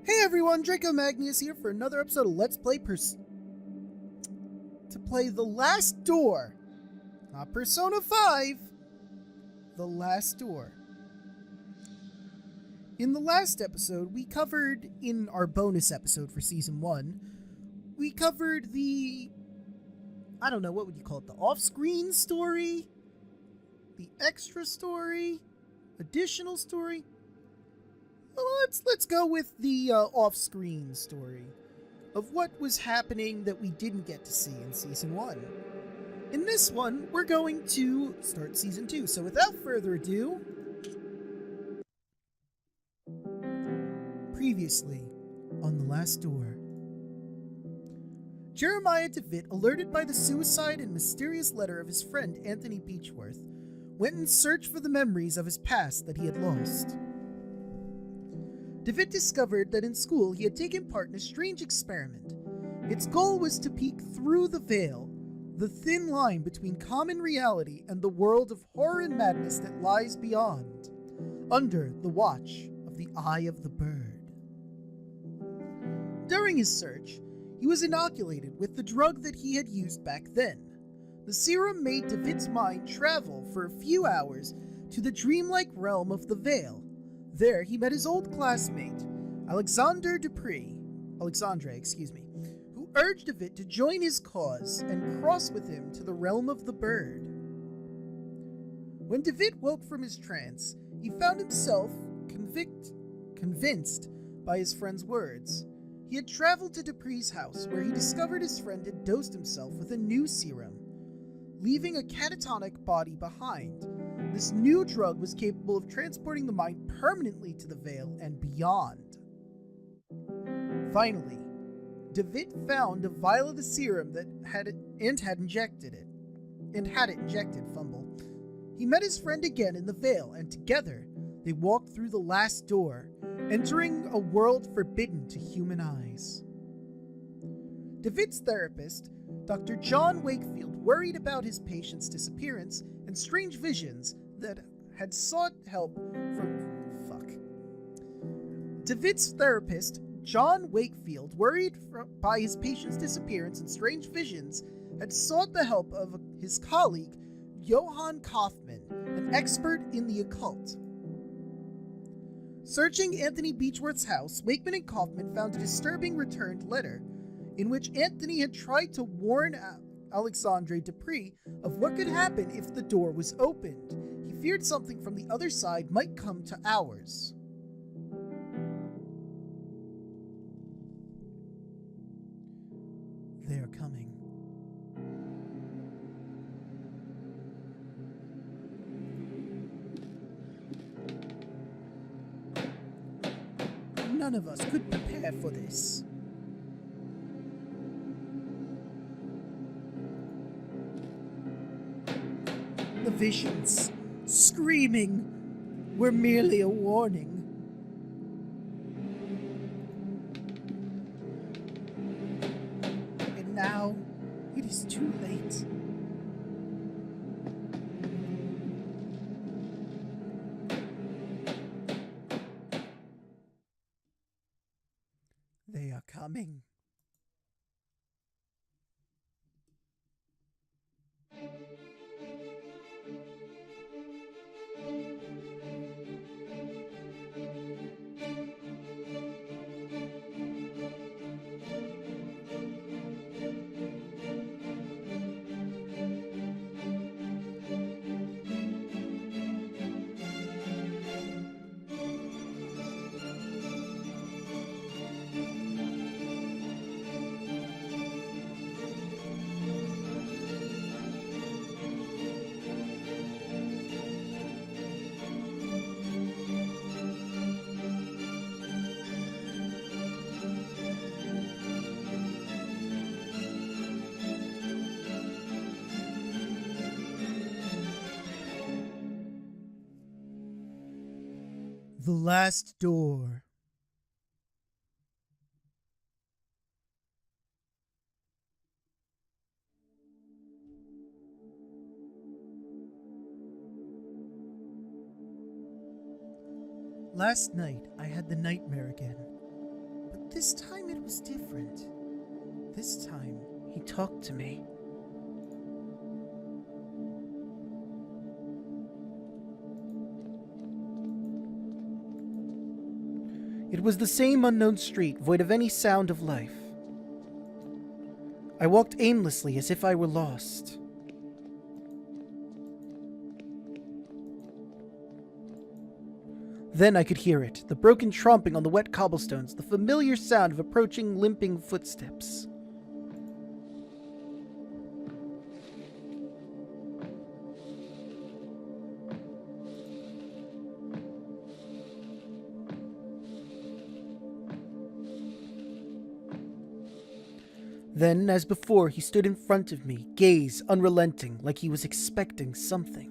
Hey everyone, Draco Magnius here for another episode of Let's Play to play The Last Door. Not Persona 5, The Last Door. In the last episode, we covered, in our bonus episode for Season 1, we covered the, I don't know, what would you call it, the off-screen story? The extra story? Additional story? Well, let's go with the off-screen story of what was happening that we didn't get to see in Season 1. In this one, we're going to start Season 2, so without further ado... Previously, on The Last Door. Jeremiah DeVitt, alerted by the suicide and mysterious letter of his friend Anthony Beechworth, went in search for the memories of his past that he had lost. DeVitt discovered that in school he had taken part in a strange experiment. Its goal was to peek through the veil, the thin line between common reality and the world of horror and madness that lies beyond, under the watch of the Eye of the Bird. During his search, he was inoculated with the drug that he had used back then. The serum made DeVitt's mind travel for a few hours to the dreamlike realm of the veil. There, he met his old classmate, Alexandre Du Pré, who urged DeVitt to join his cause and cross with him to the realm of the bird. When DeVitt woke from his trance, he found himself convinced by his friend's words. He had traveled to Dupree's house, where he discovered his friend had dosed himself with a new serum, leaving a catatonic body behind. This new drug was capable of transporting the mind permanently to the veil and beyond. Finally, DeVitt found a vial of the serum that had it injected. He met his friend again in the veil, and together they walked through the last door, entering a world forbidden to human eyes. DeVitt's therapist, Dr. John Wakefield, worried about his patient's disappearance and strange visions that had sought help from... DeVitt's therapist, John Wakefield, worried by his patient's disappearance and strange visions, had sought the help of his colleague, Johann Kaufman, an expert in the occult. Searching Anthony Beechworth's house, Wakeman and Kaufman found a disturbing returned letter in which Anthony had tried to warn Alexandre Du Pré of what could happen if the door was opened. He feared something from the other side might come to ours. They are coming. None of us could prepare for this. The visions, screaming, were merely a warning. And now, it is too late. They are coming. The Last Door. Last night, I had the nightmare again. This time it was different. This time he talked to me. It was the same unknown street, void of any sound of life. I walked aimlessly as if I were lost. Then I could hear it, the broken tromping on the wet cobblestones, the familiar sound of approaching limping footsteps. Then, as before, he stood in front of me, gaze unrelenting, like he was expecting something.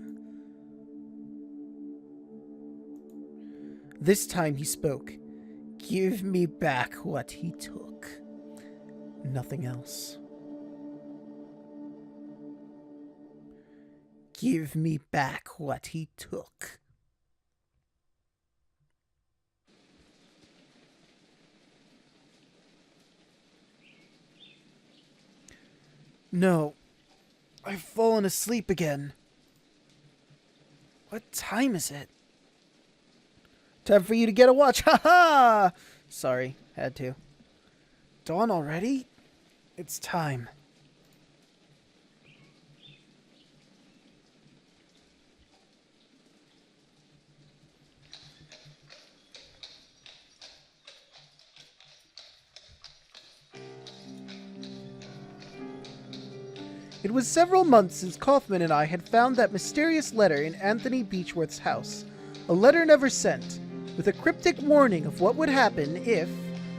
This time he spoke. Give me back what he took. Nothing else. Give me back what he took. No, I've fallen asleep again. What time is it? Time for you to get a watch, ha! Sorry, had to. Dawn already? It's time. It was several months since Kaufman and I had found that mysterious letter in Anthony Beechworth's house. A letter never sent, with a cryptic warning of what would happen if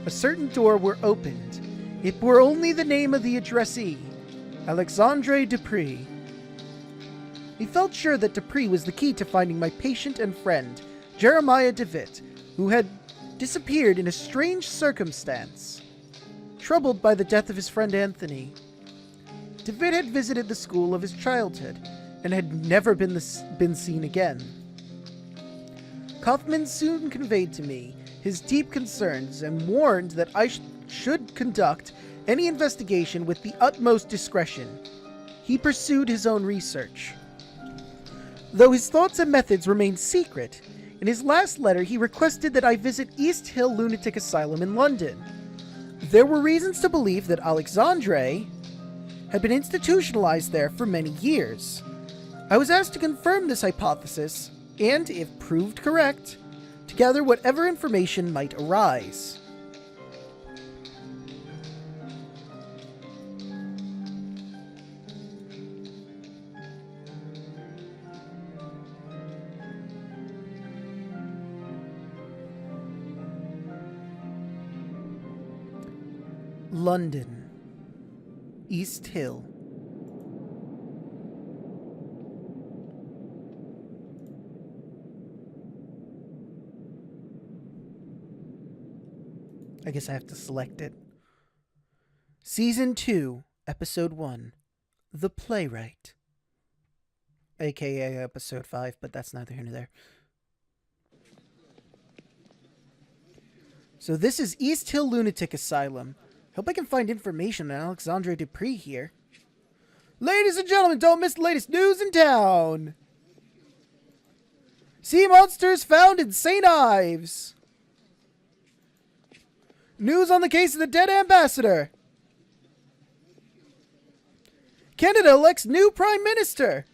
a certain door were opened. It were only the name of the addressee, Alexandre Du Pré. He felt sure that Dupree was the key to finding my patient and friend, Jeremiah DeWitt, who had disappeared in a strange circumstance. Troubled by the death of his friend Anthony, DeWitt had visited the school of his childhood and had never been seen again. Kaufman soon conveyed to me his deep concerns and warned that I should conduct any investigation with the utmost discretion. He pursued his own research. Though his thoughts and methods remained secret, in his last letter he requested that I visit East Hill Lunatic Asylum in London. There were reasons to believe that Alexandre had been institutionalized there for many years. I was asked to confirm this hypothesis, and, if proved correct, to gather whatever information might arise. London. East Hill. I guess I have to select it. Season 2, Episode 1, The Playwright. AKA Episode 5, but that's neither here nor there. So this is East Hill Lunatic Asylum. Hope I can find information on Alexandria Dupree here. Ladies and gentlemen, don't miss the latest news in town! Sea monsters found in St. Ives! News on the case of the dead ambassador! Canada elects new prime minister!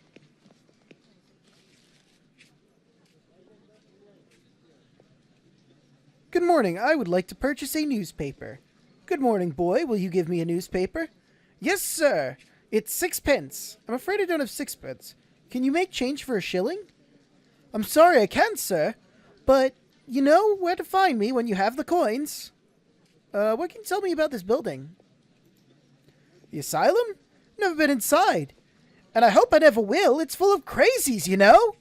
Good morning, I would like to purchase a newspaper. Good morning, boy. Will you give me a newspaper? Yes, sir. It's 6 pence. I'm afraid I don't have 6 pence. Can you make change for a shilling? I'm sorry I can't, sir. But you know where to find me when you have the coins. What can you tell me about this building? The asylum? Never been inside. And I hope I never will. It's full of crazies, you know?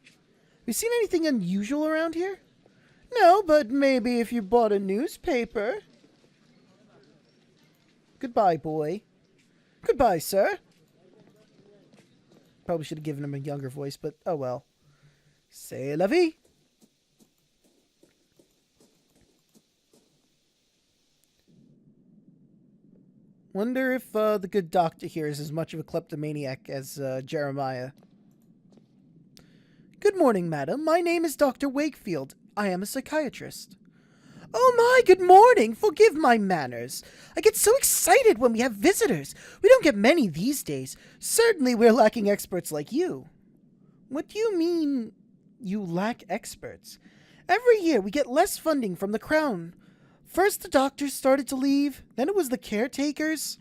Have you seen anything unusual around here? No, but maybe if you bought a newspaper. Goodbye, boy. Goodbye, sir. Probably should have given him a younger voice, but oh well. C'est la vie. Wonder if the good doctor here is as much of a kleptomaniac as Jeremiah. Good morning, madam. My name is Dr. Wakefield. I am a psychiatrist. Oh my, good morning. Forgive my manners. I get so excited when we have visitors. We don't get many these days. Certainly we're lacking experts like you. What do you mean, you lack experts? Every year we get less funding from the Crown. First the doctors started to leave, then it was the caretakers.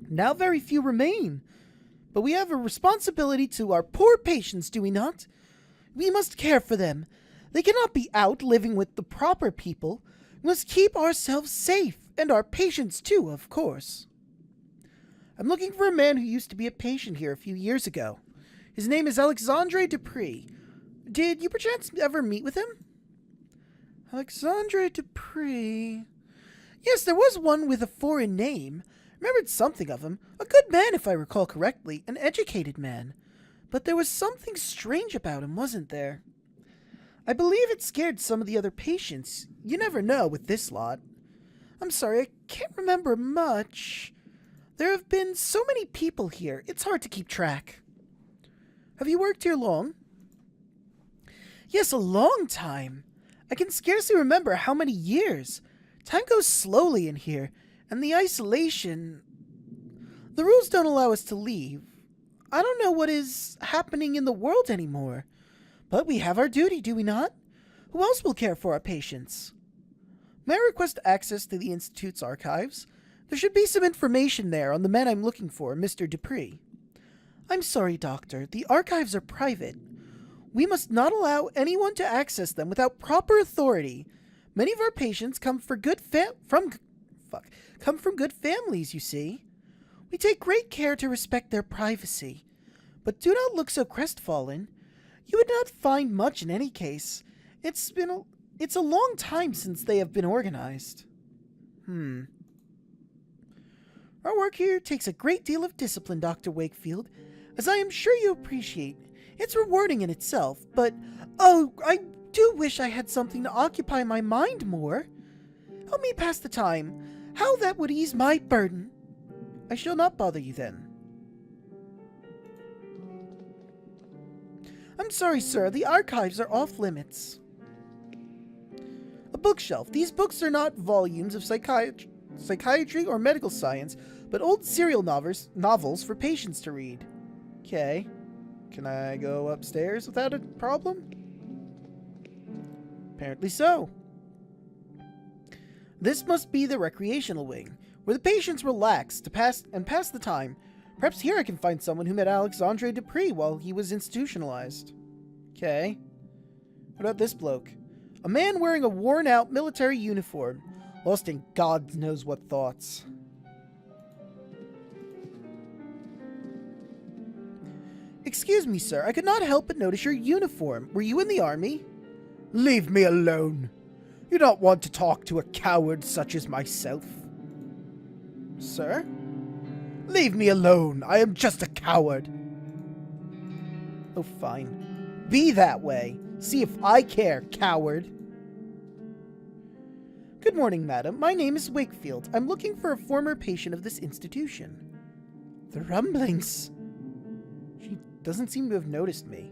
Now very few remain. But we have a responsibility to our poor patients, do we not? We must care for them. They cannot be out living with the proper people. We must keep ourselves safe, and our patients too, of course. I'm looking for a man who used to be a patient here a few years ago. His name is Alexandre Du Pré. Did you perchance ever meet with him? Alexandria Dupree. Yes, there was one with a foreign name. Remembered something of him. A good man, if I recall correctly. An educated man. But there was something strange about him, wasn't there? I believe it scared some of the other patients. You never know with this lot. I'm sorry, I can't remember much. There have been so many people here, it's hard to keep track. Have you worked here long? Yes, a long time. I can scarcely remember how many years. Time goes slowly in here, and the isolation... The rules don't allow us to leave. I don't know what is happening in the world anymore. But we have our duty, do we not? Who else will care for our patients? May I request access to the Institute's archives? There should be some information there on the man I'm looking for, Mr. Dupree. I'm sorry, Doctor. The archives are private. We must not allow anyone to access them without proper authority. Many of our patients come from good families, you see. We take great care to respect their privacy. But do not look so crestfallen. You would not find much in any case. It's a long time since they have been organized. Our work here takes a great deal of discipline, Dr. Wakefield, as I am sure you appreciate. It's rewarding in itself, but, oh, I do wish I had something to occupy my mind more. Help me pass the time. How that would ease my burden. I shall not bother you then. I'm sorry, sir. The archives are off limits. A bookshelf. These books are not volumes of psychiatry or medical science, but old serial novels for patients to read. Okay. Can I go upstairs without a problem? Apparently so. This must be the recreational wing, where the patients relax to pass the time. Perhaps here I can find someone who met Alexandre Du Pré while he was institutionalized. Okay. What about this bloke? A man wearing a worn-out military uniform, lost in God knows what thoughts. Excuse me, sir. I could not help but notice your uniform. Were you in the army? Leave me alone. You don't want to talk to a coward such as myself. Sir? Leave me alone. I am just a coward. Oh, fine. Be that way. See if I care, coward. Good morning, madam. My name is Wakefield. I'm looking for a former patient of this institution. The rumblings. She doesn't seem to have noticed me.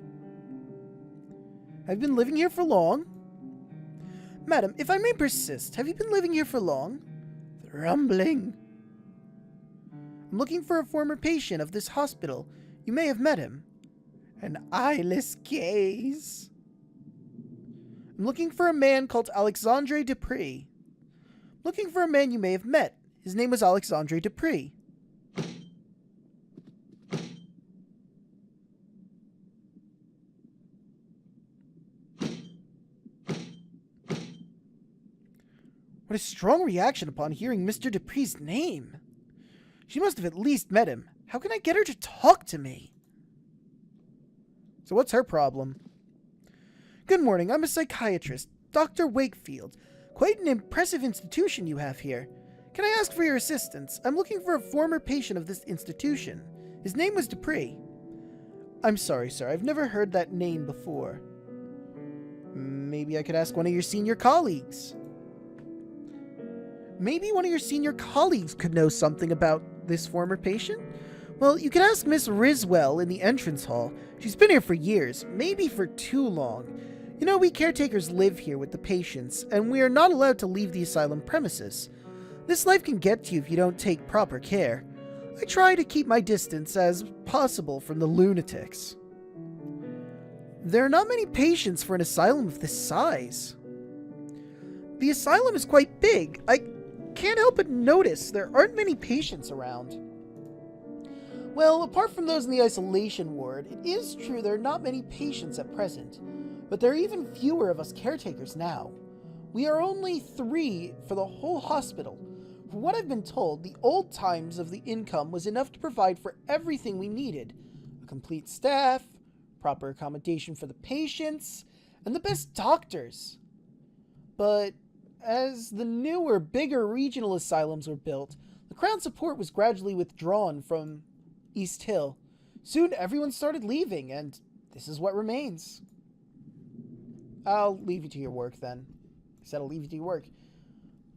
Have you been living here for long? Madam, if I may persist, have you been living here for long? The rumbling. I'm looking for a former patient of this hospital. You may have met him. An eyeless gaze. I'm looking for a man called Alexandre Du Pré. Looking for a man you may have met. His name was Alexandre Dupree. What a strong reaction upon hearing Mr. Dupree's name. She must have at least met him. How can I get her to talk to me? So what's her problem? Good morning, I'm a psychiatrist, Dr. Wakefield. Quite an impressive institution you have here. Can I ask for your assistance? I'm looking for a former patient of this institution. His name was Dupree. I'm sorry, sir. I've never heard that name before. Maybe I could ask one of your senior colleagues. Maybe one of your senior colleagues could know something about this former patient? Well, you can ask Miss Riswell in the entrance hall. She's been here for years, maybe for too long. You know, we caretakers live here with the patients, and we are not allowed to leave the asylum premises. This life can get to you if you don't take proper care. I try to keep my distance as possible from the lunatics. There are not many patients for an asylum of this size. The asylum is quite big. I can't help but notice there aren't many patients around. Well, apart from those in the isolation ward, it is true there are not many patients at present, but there are even fewer of us caretakers now. We are only 3 for the whole hospital. From what I've been told, the old times of the income was enough to provide for everything we needed. A complete staff, proper accommodation for the patients, and the best doctors. But as the newer, bigger regional asylums were built, the Crown support was gradually withdrawn from East Hill. Soon everyone started leaving, and this is what remains. I'll leave you to your work then. I said I'll leave you to your work.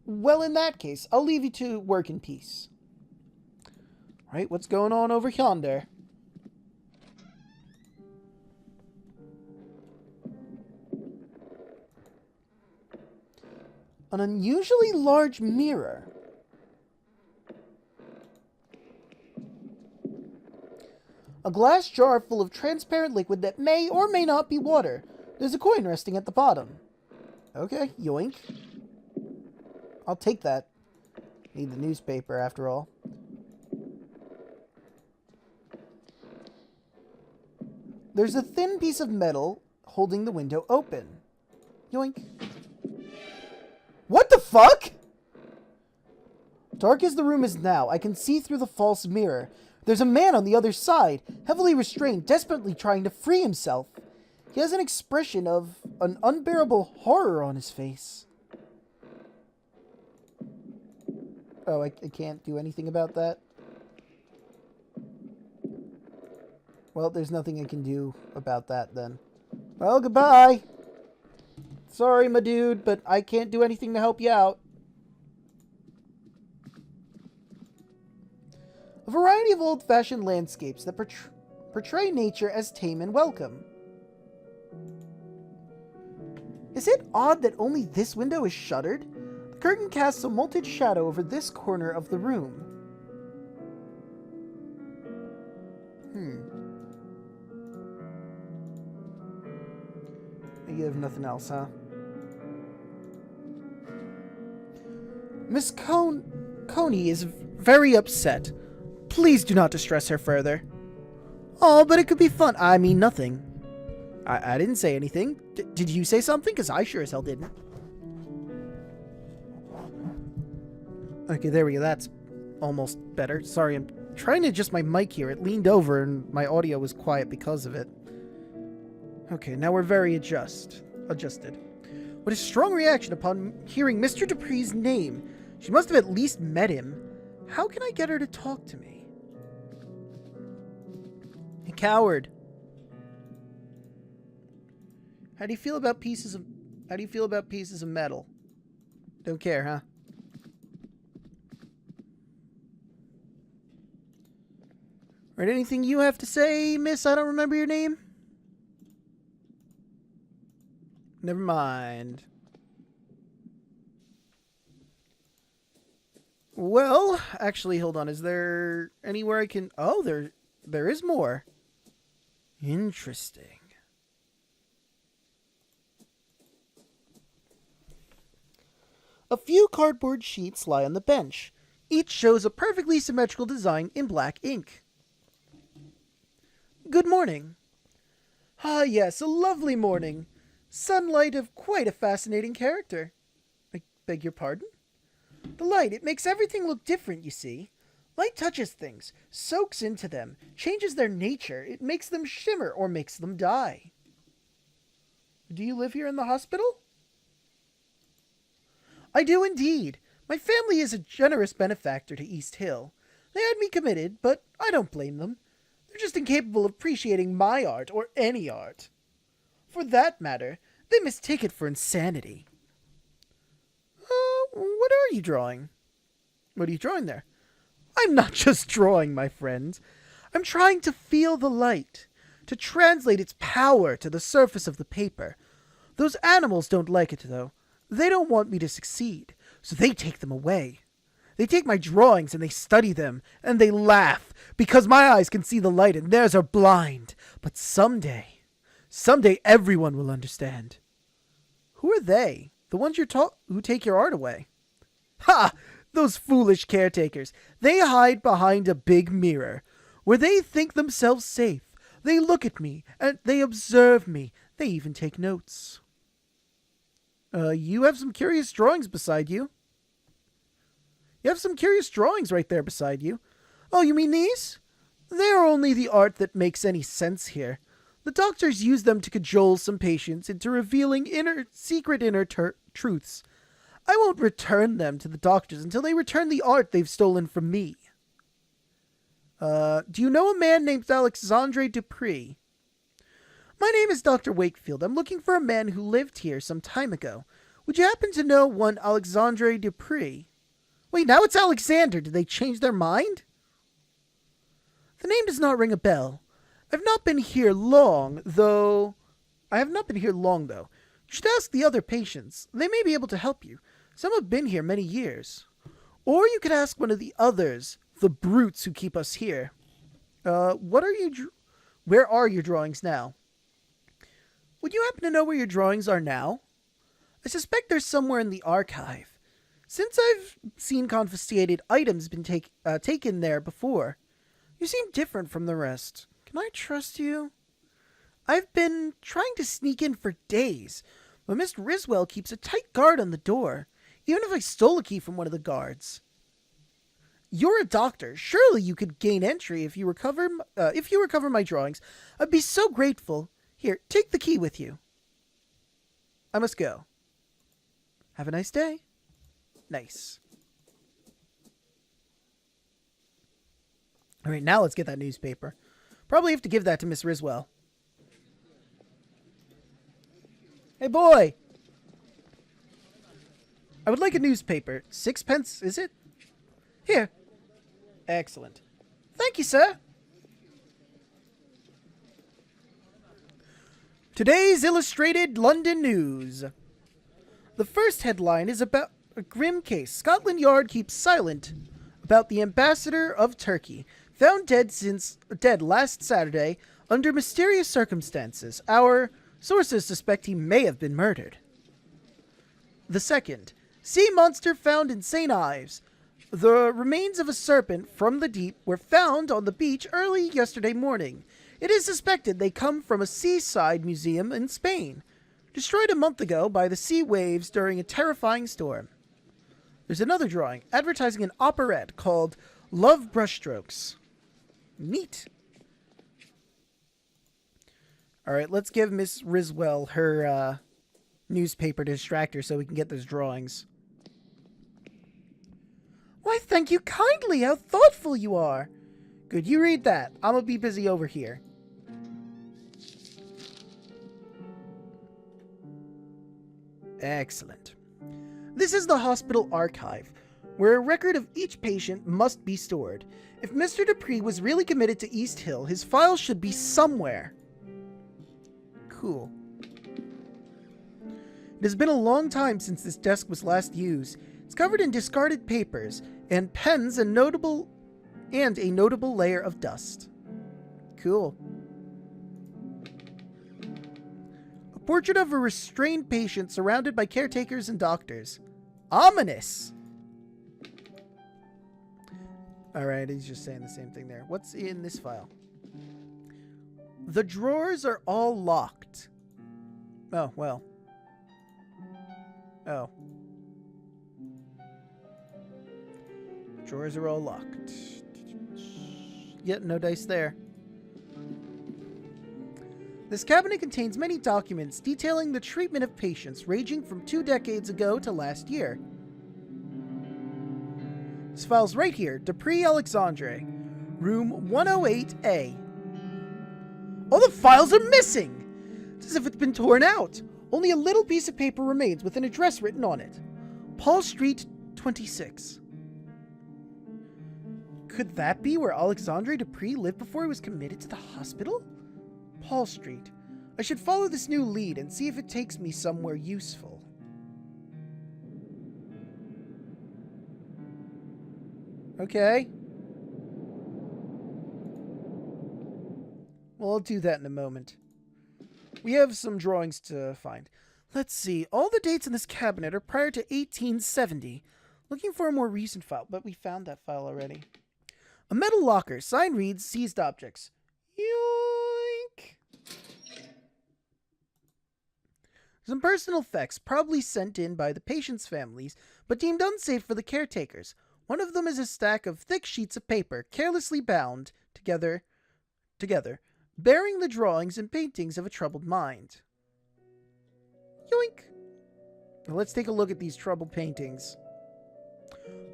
Well, in that case, I'll leave you to work in peace. Right, what's going on over yonder? An unusually large mirror. A glass jar full of transparent liquid that may or may not be water. There's a coin resting at the bottom. Okay, yoink. I'll take that. Need the newspaper, after all. There's a thin piece of metal holding the window open. Yoink. What the fuck? Dark as the room is now, I can see through the false mirror. There's a man on the other side, heavily restrained, desperately trying to free himself. He has an expression of an unbearable horror on his face. Oh, I can't do anything about that? Well, there's nothing I can do about that then. Well, goodbye! Sorry, my dude, but I can't do anything to help you out. A variety of old-fashioned landscapes that portray nature as tame and welcome. Is it odd that only this window is shuttered? The curtain casts a molted shadow over this corner of the room. You have nothing else, huh? Miss Coney is very upset. Please do not distress her further. Oh, but it could be fun. I mean, nothing. I didn't say anything. Did you say something? Because I sure as hell didn't. Okay, there we go. That's almost better. Sorry, I'm trying to adjust my mic here. It leaned over and my audio was quiet because of it. Okay, now we're very adjusted. What a strong reaction upon hearing Mr. Dupree's name. She must have at least met him. How can I get her to talk to me? A coward. How do you feel about pieces of metal? Don't care, huh? Right, anything you have to say, miss? I don't remember your name. Never mind. Well, actually, hold on. Is there anywhere I can... Oh, there is more. Interesting. A few cardboard sheets lie on the bench. Each shows a perfectly symmetrical design in black ink. Good morning. Ah, yes, a lovely morning. Sunlight of quite a fascinating character. I beg your pardon? The light, it makes everything look different, you see. Light touches things, soaks into them, changes their nature. It makes them shimmer or makes them die. Do you live here in the hospital? I do indeed. My family is a generous benefactor to East Hill. They had me committed, but I don't blame them. They're just incapable of appreciating my art or any art. For that matter, they mistake it for insanity. what are you drawing? What are you drawing there? I'm not just drawing, my friend. I'm trying to feel the light, to translate its power to the surface of the paper. Those animals don't like it, though. They don't want me to succeed, so they take them away. They take my drawings and they study them, and they laugh, because my eyes can see the light and theirs are blind. But someday everyone will understand. Who are they? The ones who take your art away? Ha! Those foolish caretakers. They hide behind a big mirror, where they think themselves safe. They look at me, and they observe me. They even take notes. You have some curious drawings beside you. You have some curious drawings right there beside you. Oh, you mean these? They are only the art that makes any sense here. The doctors use them to cajole some patients into revealing secret inner truths. I won't return them to the doctors until they return the art they've stolen from me. Do you know a man named Alexandre Du Pré? My name is Dr. Wakefield. I'm looking for a man who lived here some time ago. Would you happen to know one Alexandre Du Pré? Wait, now it's Alexander. Did they change their mind? The name does not ring a bell. I've not been here long, though. You should ask the other patients. They may be able to help you. Some have been here many years. Or you could ask one of the others, the brutes who keep us here. Where are your drawings now? Would you happen to know where your drawings are now? I suspect they're somewhere in the archive. Since I've seen confiscated items been taken there before, you seem different from the rest. Can I trust you? I've been trying to sneak in for days, but Miss Riswell keeps a tight guard on the door, even if I stole a key from one of the guards. You're a doctor. Surely you could gain entry if you recover my drawings. I'd be so grateful. Here, take the key with you. I must go. Have a nice day. Nice. All right, now let's get that newspaper. Probably have to give that to Miss Riswell. Hey, boy! I would like a newspaper. 6 pence, is it? Here. Excellent. Thank you, sir. Today's Illustrated London News. The first headline is about a grim case. Scotland Yard keeps silent about the ambassador of Turkey, found dead last Saturday under mysterious circumstances. Our sources suspect he may have been murdered. The second, sea monster found in St. Ives. The remains of a serpent from the deep were found on the beach early yesterday morning. It is suspected they come from a seaside museum in Spain, destroyed a month ago by the sea waves during a terrifying storm. There's another drawing advertising an operette called Love Brushstrokes. Neat. All right, let's give Miss Riswell her newspaper to distract her so we can get those drawings. Why, thank you kindly. How thoughtful you are. Good, you read that. I'm gonna be busy over here. Excellent. This is the hospital archive, where a record of each patient must be stored. If Mr. Dupree was really committed to East Hill, his files should be somewhere. Cool. It has been a long time since this desk was last used. It's covered in discarded papers and pens and a notable layer of dust. Cool. A portrait of a restrained patient surrounded by caretakers and doctors. Ominous! Alright, he's just saying the same thing there. What's in this file? The drawers are all locked. Oh, well. Oh. Drawers are all locked. Yet no dice there. This cabinet contains many documents detailing the treatment of patients ranging from 2 decades ago to last year. This file's right here. Dupree Alexandre. Room 108A. All the files are missing! It's as if it's been torn out. Only a little piece of paper remains with an address written on it. Paul Street 26. Could that be where Alexandre Du Pré lived before he was committed to the hospital? Paul Street. I should follow this new lead and see if it takes me somewhere useful. Okay. Well, I'll do that in a moment. We have some drawings to find. Let's see. All the dates in this cabinet are prior to 1870. Looking for a more recent file, but we found that file already. A metal locker. Sign reads seized objects. Yoink! Some personal effects, probably sent in by the patient's families, but deemed unsafe for the caretakers. One of them is a stack of thick sheets of paper, carelessly bound together, bearing the drawings and paintings of a troubled mind. Yoink! Now let's take a look at these troubled paintings.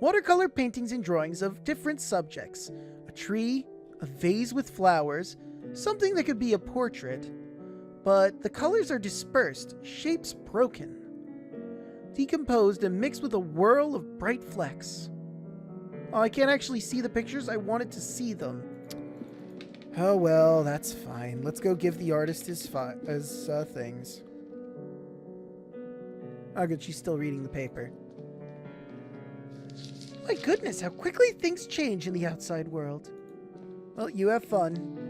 Watercolor paintings and drawings of different subjects. A tree, a vase with flowers, something that could be a portrait, but the colors are dispersed, shapes broken, decomposed and mixed with a whirl of bright flecks. Oh, I can't actually see the pictures. I wanted to see them. Oh well, that's fine. Let's go give the artist his things. Oh good, she's still reading the paper. My goodness, how quickly things change in the outside world. Well, you have fun.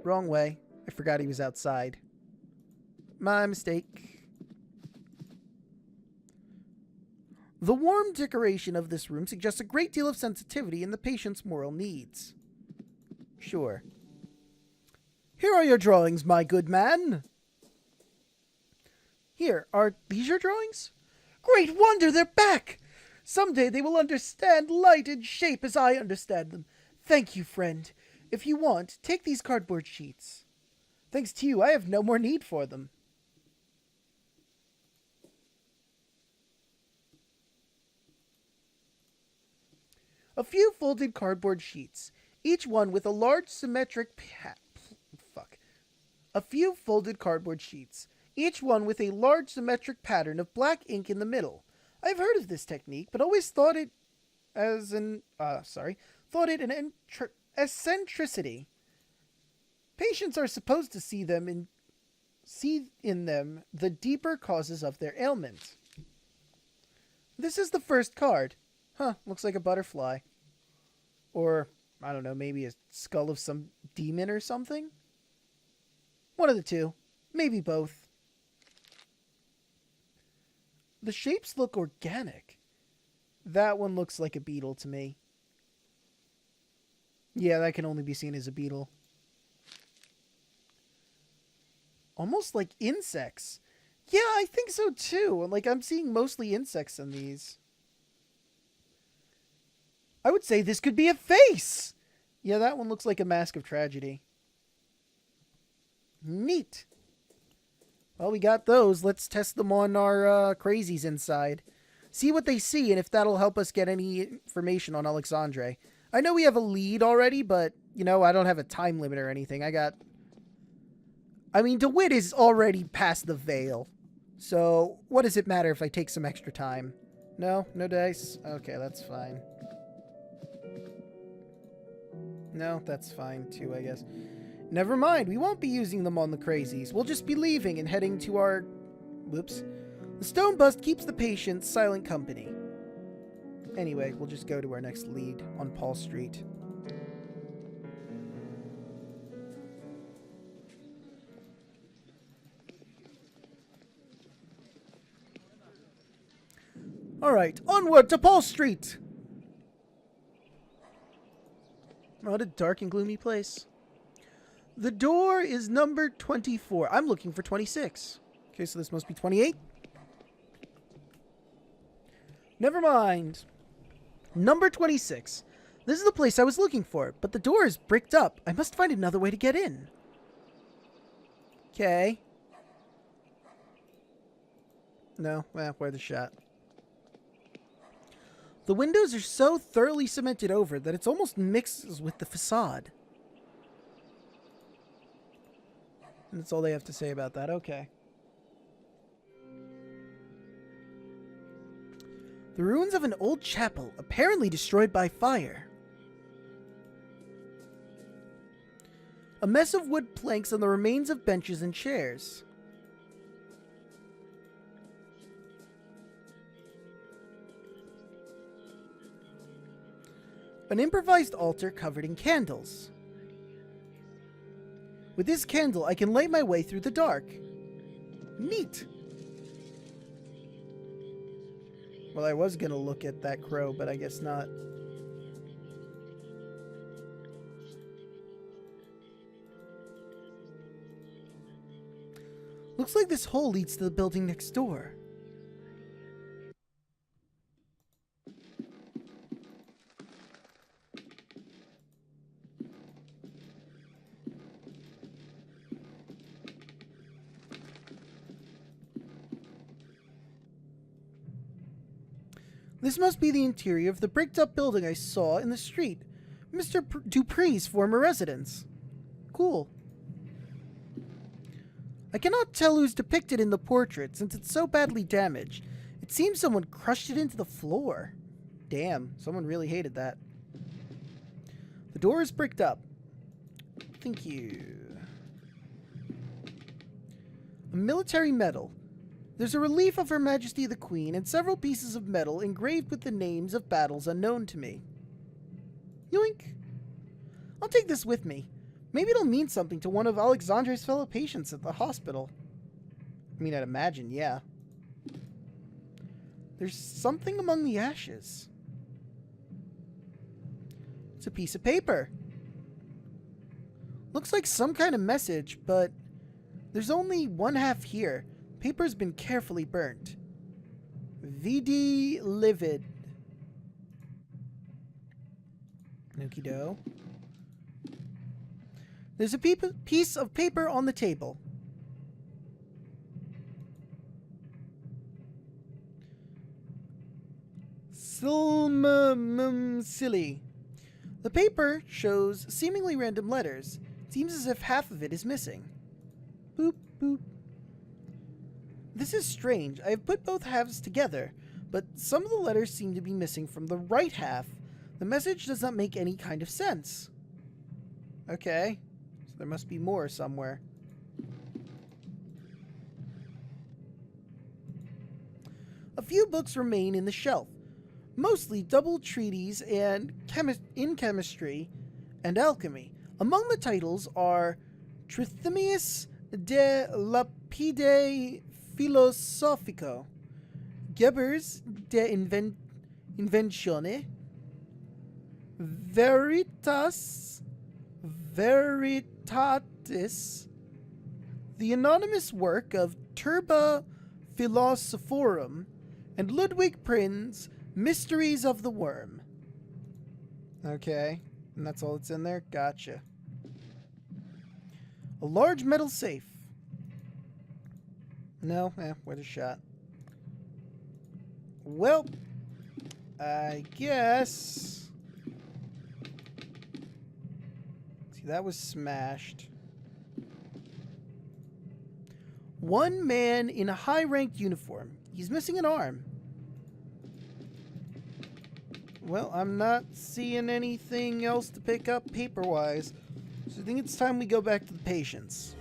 Wrong way. I forgot he was outside. My mistake. The warm decoration of this room suggests a great deal of sensitivity in the patient's moral needs. Sure. Here are your drawings, my good man. Here, are these your drawings? Great wonder, they're back! Someday they will understand light and shape as I understand them. Thank you, friend. If you want, take these cardboard sheets. Thanks to you, I have no more need for them. A few folded cardboard sheets, each one with a large symmetric A few folded cardboard sheets, each one with a large symmetric pattern of black ink in the middle. I've heard of this technique, but always thought it an eccentricity. Patients are supposed to see in them the deeper causes of their ailment. This is the first card. Huh, looks like a butterfly. Or, I don't know, maybe a skull of some demon or something? One of the two. Maybe both. The shapes look organic. That one looks like a beetle to me. Yeah, that can only be seen as a beetle. Almost like insects. Yeah, I think so too. Like, I'm seeing mostly insects in these. I would say this could be a face! Yeah, that one looks like a mask of tragedy. Neat. Well, we got those. Let's test them on our crazies inside. See what they see, and if that'll help us get any information on Alexandre. I know we have a lead already, but, you know, I don't have a time limit or anything. I mean, DeWitt is already past the veil. So, what does it matter if I take some extra time? No? No dice? Okay, that's fine. No, that's fine too, I guess. Never mind, we won't be using them on the crazies. We'll just be leaving and heading to our... Whoops. The stone bust keeps the patient silent company. Anyway, we'll just go to our next lead on Paul Street. Alright, onward to Paul Street! What a dark and gloomy place. The door is number 24. I'm looking for 26. Okay, so this must be 28. Never mind. Number 26. This is the place I was looking for, but the door is bricked up. I must find another way to get in. Okay. No, well, worth a shot. The windows are so thoroughly cemented over that it's almost mixes with the facade. And that's all they have to say about that. Okay. The ruins of an old chapel, apparently destroyed by fire. A mess of wood planks and the remains of benches and chairs. An improvised altar covered in candles. With this candle, I can light my way through the dark. Neat. Well, I was gonna look at that crow, but I guess not. Looks like this hole leads to the building next door. This must be the interior of the bricked-up building I saw in the street. Mr. Dupree's former residence. Cool. I cannot tell who's depicted in the portrait since it's so badly damaged. It seems someone crushed it into the floor. Damn, someone really hated that. The door is bricked up. Thank you. A military medal. There's a relief of Her Majesty the Queen and several pieces of metal engraved with the names of battles unknown to me. Yoink. I'll take this with me. Maybe it'll mean something to one of Alexandre's fellow patients at the hospital. I mean, I'd imagine, yeah. There's something among the ashes. It's a piece of paper. Looks like some kind of message, but there's only one half here. Paper's been carefully burnt. VD livid. Okie do. There's a piece of paper on the table. Silly. The paper shows seemingly random letters. It seems as if half of it is missing. Boop, boop. This is strange. I have put both halves together, but some of the letters seem to be missing from the right half. The message does not make any kind of sense. Okay. So there must be more somewhere. A few books remain in the shelf. Mostly double treatises and in chemistry and alchemy. Among the titles are Trithemius de Lapide Philosophico, Gebers de Inventione, Veritatis, the anonymous work of Turba Philosophorum, and Ludwig Prin's Mysteries of the Worm. Okay, and that's all that's in there? Gotcha. A large metal safe. No? Worth a shot. Well, I guess... See, that was smashed. One man in a high-ranked uniform. He's missing an arm. Well, I'm not seeing anything else to pick up paper-wise, so I think it's time we go back to the patients.